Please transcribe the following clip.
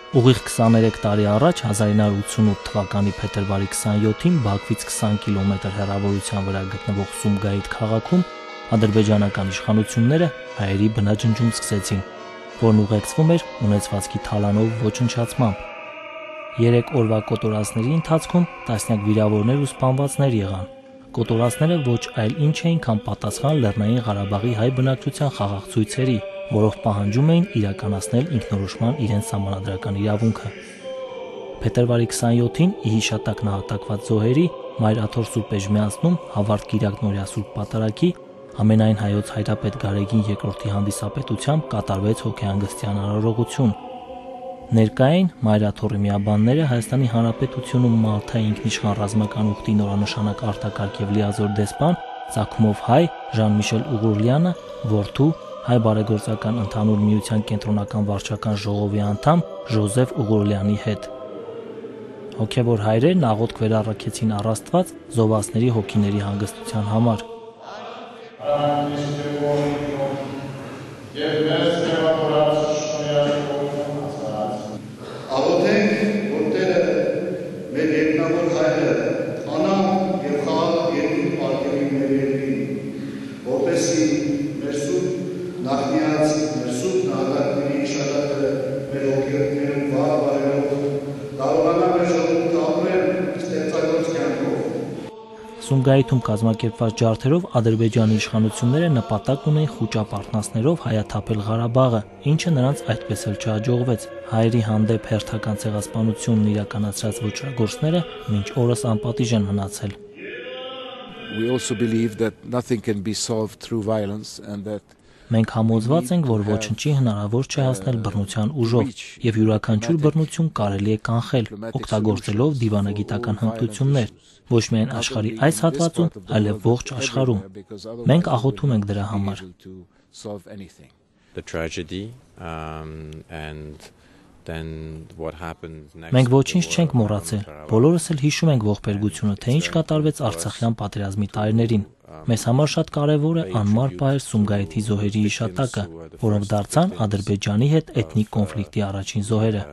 Ուղիղ 23 տարի առաջ 1988 թվականի փետրվարի 27-ին Բաքվից 20 կիլոմետր հեռավորության վրա գտնվող Սումգայիթ քաղաքում ադրբեջանական իշխանությունները հայերի բնաջնջում սկսեցին, որն ուղեկցվում էր ունեցվածքի թալանով ոչնչացմամբ։ 3 օրվա կոտորածների ընթացքում տասնյակ վիրավորներ ու սպանվածներ եղան։ Կոտորածները ոչ այլ ինչ էին, քան պատասխան Լեռնային Ղարաբաղի հայ բնակչության խաղաղ ցույցերի, որով պահանջում էին իրականացնել ինքնորոշման իրենց սահմանադրական իրավունքը։ Փետրվարի 27-ին ի հիշատակ նահատակված զոհերի Մայր Աթոռ Սուրբ Էջմիածնում Հավարտ Կիրակնորիա Սուրբ Պատարագի ամենայն հայոց հայրապետ Գարեգին II-ի հանդիսապետությամբ կատարվեց հոգեհանգստյան արարողություն։ Ներկա էին Մայր Աթոռի միաբանները Հայաստանի Հանրապետությունում Մալթայի ինքնիշխան ռազմական ուխտի նորանշանակ արտակարգ եւ լիազոր դեսպան Ծագումով հայ Ժան-Միշել Ուղուռլյանը, որդու Հայ բարեգործական ընդհանուր միության կենտրոնական վարչական ժողովի անդամ Ժոզեֆ Ուղուռլյանի հետ։ Հոգևոր հայրերն աղոթք վերառաքեցին առ Աստված զոհվածների հոգիների հանգստության համար։ Սումգայիթում կազմակերպված ջարդերով Ադրբեջանի իշխանությունները նպատակ ունեին խուճապարտնասներով հայաթափել Ղարաբաղը, ինչը նրանց այդպես էլ չհաջողվեց։ Հայերի հանդեպ հերթական ցեղասպանությունն իրականացրած ոճրագործները մինչ օրս անպատիժ են մնացել։ Մենք համոզված ենք, որ ոչնչի հնարավոր չէ հասնել բռնության ուժով, եւ յուրաքանչյուր բռնություն կարելի է կանխել, օգտագործելով դիվանագիտական հմտություններ, ոչ միայն աշխարհի այս հատվածում, այլև ողջ աշխարհում։ Մենք աղոթում ենք դրա համար։ Մենք ոչինչ չենք մոռացել, բոլորս էլ հիշում ենք ողբերգությունը, թե ինչ կատարվեց Արցախյան պատերազմի տարիներին։ Մեզ համար շատ կարևոր է անմար պահել Սումգայիթի զոհերի հիշատակը, որոնք դարձան Ադրբեջանի հետ էթնիկ կոնֆլիկտի առաջին զոհերը։